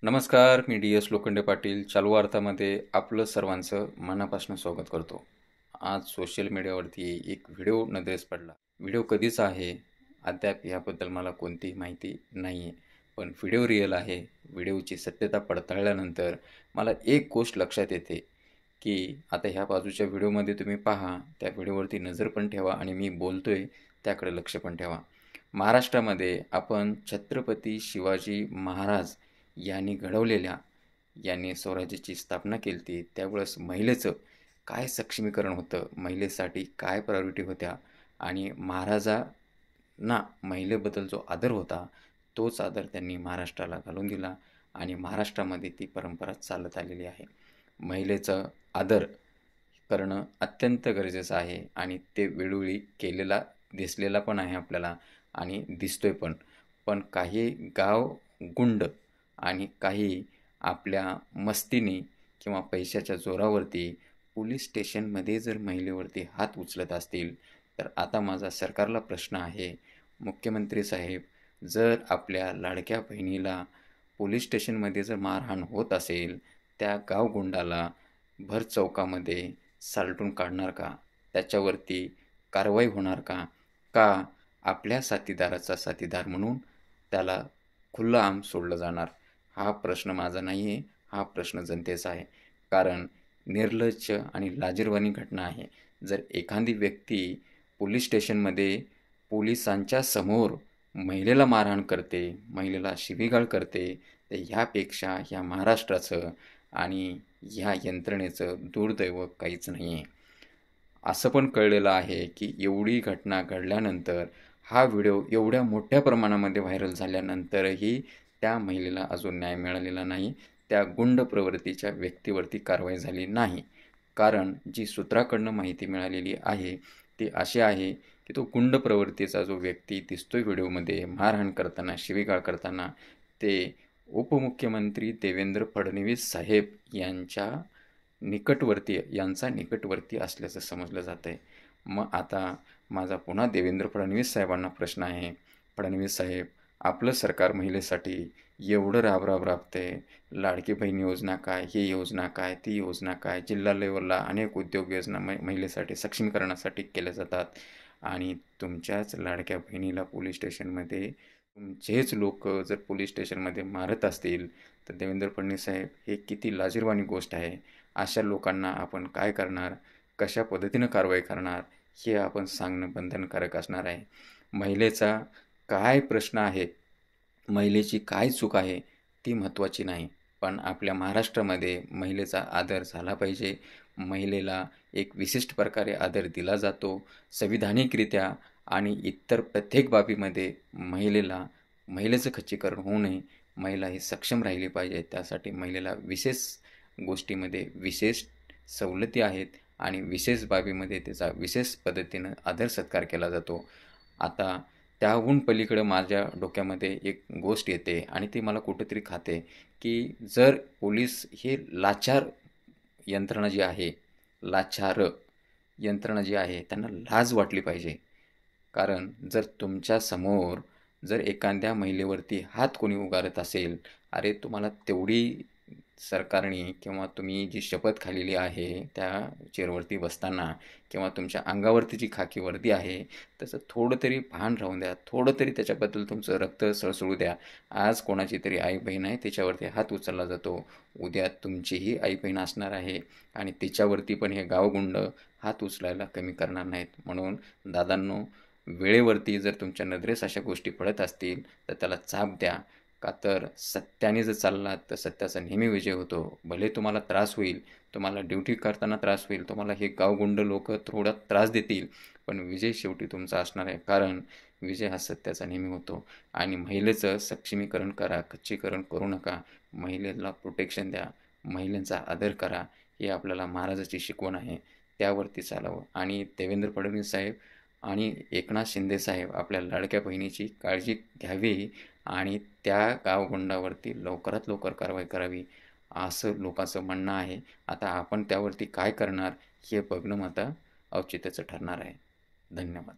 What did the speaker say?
नमस्कार, मी डी.एस. लोखंडे पाटील. चालू वार्तामध्ये आपलं सर्वांचं मनापासून स्वागत करतो. आज सोशल मीडियावरती एक व्हिडिओ नजरेस पडला. व्हिडिओ कधीचा आहे, अद्याप याबद्दल मला कोणतीही माहिती नाही आहे. पण व्हिडिओ रिअल आहे. व्हिडिओची सत्यता पडताळल्यानंतर मला एक गोष्ट लक्षात येते, की आता ह्या बाजूच्या व्हिडिओमध्ये तुम्ही पहा, त्या व्हिडिओवरती नजर पण ठेवा आणि मी बोलतोय त्याकडे लक्ष पण ठेवा. महाराष्ट्रामध्ये आपण छत्रपती शिवाजी महाराज यांनी घडवलेल्या यांनी स्वराज्याची स्थापना केली होती. त्यावेळेस महिलेचं काय सक्षमीकरण होतं, महिलेसाठी काय प्रायोरिटी होत्या आणि महाराजांना महिलेबद्दल जो आदर होता, तोच आदर त्यांनी महाराष्ट्राला घालून दिला आणि महाराष्ट्रामध्ये ती परंपरा चालत आलेली आहे. महिलेचा आदर करणं अत्यंत गरजेचं आहे आणि ते वेळोवेळी केलेला दिसलेला पण आहे आपल्याला आणि दिसतोय पण. पण काही गाव गुंड आणि काही आपल्या मस्तीने किंवा पैशाच्या जोरावरती पोलीस स्टेशनमध्ये जर महिलेवरती हात उचलत असतील, तर आता माझा सरकारला प्रश्न आहे, मुख्यमंत्री साहेब, जर आपल्या लाडक्या बहिणीला पोलीस स्टेशनमध्ये जर मारहाण होत असेल, त्या गावगुंडाला भर चौकामध्ये सालटून काढणार का? त्याच्यावरती कारवाई होणार का? का आपल्या साथीदाराचा साथीदार म्हणून त्याला खुल्लं सोडलं जाणार? हा प्रश्न माझा नाही आहे, हा प्रश्न जनतेचा आहे. कारण निर्लज्ज आणि लाजिरवाणी घटना आहे. जर एखादी व्यक्ती पोलीस स्टेशनमध्ये पोलिसांच्या समोर महिलेला मारहाण करते, महिलेला शिवीगाळ करते, तर ह्यापेक्षा ह्या महाराष्ट्राचं आणि ह्या यंत्रणेचं दुर्दैव काहीच नाही आहे. असं पण कळलेलं आहे की एवढी घटना घडल्यानंतर हा व्हिडिओ एवढ्या मोठ्या प्रमाणामध्ये व्हायरल झाल्यानंतरही त्या महिलेला अजून न्याय मिळालेला नाही. त्या गुंड प्रवृत्तीच्या व्यक्तीवरती कारवाई झाली नाही. कारण जी सूत्राकडनं माहिती मिळालेली आहे ती अशी आहे की तो गुंड प्रवृत्तीचा जो व्यक्ती दिसतोय व्हिडिओमध्ये मारहाण करताना, शिवीगाळ करताना, ते उपमुख्यमंत्री देवेंद्र फडणवीस साहेब यांचा निकटवर्ती असल्याचं समजलं जातं आहे. मग आता माझा पुन्हा देवेंद्र फडणवीस साहेबांना प्रश्न आहे, फडणवीस साहेब, आपलं सरकार महिलेसाठी एवढं राबराब राबते, लाडकी बहीण योजना काय, ही योजना काय, ती योजना काय, जिल्हा लेवलला अनेक उद्योग योजना महिलेसाठी सक्षमीकरणासाठी केल्या जातात आणि तुमच्याच लाडक्या बहिणीला पोलीस स्टेशनमध्ये तुमचेच लोक जर पोलीस स्टेशनमध्ये मारत असतील, तर देवेंद्र फडणवीस साहेब, हे किती लाजिरवाणी गोष्ट आहे. अशा लोकांना आपण काय करणार, कशा पद्धतीनं कारवाई करणार, हे आपण सांगणं बंधनकारक असणार आहे. महिलेचा काय प्रश्न आहे, महिलेची काय चूक आहे, ती महत्त्वाची नाही. पण आपल्या महाराष्ट्रामध्ये महिलेचा आदर झाला पाहिजे. महिलेला एक विशिष्ट प्रकारे आदर दिला जातो. संविधानिकरित्या आणि इतर प्रत्येक बाबीमध्ये महिलेचं खच्चीकरण होऊ नये. महिला ही सक्षम राहिली पाहिजे. त्यासाठी महिलेला विशेष गोष्टीमध्ये विशेष सवलती आहेत आणि विशेष बाबीमध्ये त्याचा विशेष पद्धतीनं आदर सत्कार केला जातो. आता त्याहून पलीकडं माझ्या डोक्यामध्ये एक गोष्ट येते आणि ती मला कुठेतरी खाते, की जर पोलीस हे लाचार यंत्रणा जी आहे, लाचार यंत्रणा जी आहे, त्यांना लाज वाटली पाहिजे. कारण जर तुमच्यासमोर जर एखाद्या महिलेवरती हात कोणी उगारत असेल, अरे तुम्हाला तेवढी सरकारने किंवा तुम्ही जी शपथ खाल्लेली आहे त्या चेअरवरती बसताना किंवा तुमच्या अंगावरती जी खाकी वर्दी आहे, त्याचं थोडं तरी भान राहून द्या. थोडं तरी त्याच्याबद्दल तुमचं रक्त सळसळू द्या. आज कोणाची तरी आई बहीण आहे, त्याच्यावरती हात उचलला जातो. उद्या तुमचीही आई बहीण असणार आहे आणि तिच्यावरती पण हे गावगुंड हात उचलायला कमी करणार नाहीत. म्हणून दादांनो, वेळेवरती जर तुमच्या नजरेस अशा गोष्टी पडत असतील, तर त्याला चाप द्या. का तर सत्याने जर चाललात तर सत्याचा नेहमी विजय होतो. भले तुम्हाला त्रास होईल, तुम्हाला ड्युटी करताना त्रास होईल, तुम्हाला हे गावगुंड लोक थोडा त्रास देतील, पण विजय शेवटी तुमचा असणार आहे. कारण विजय हा सत्याचा नेहमी होतो. आणि महिलेचं सक्षमीकरण करा, खच्चीकरण करू नका. महिलेला प्रोटेक्शन द्या, महिलांचा आदर करा. ही आपल्याला महाराजाची शिकवण आहे, त्यावरती चालावं. आणि देवेंद्र फडणवीस साहेब आणि एकनाथ शिंदे साहेब आपल्या लाडक्या बहिणीची काळजी घ्यावी आणि त्या गावगुंडावरती लवकरात लवकर कारवाई करावी, असं लोकांचं म्हणणं आहे. आता आपण त्यावरती काय करणार हे बघणं आता औचित्याचं ठरणार आहे. धन्यवाद.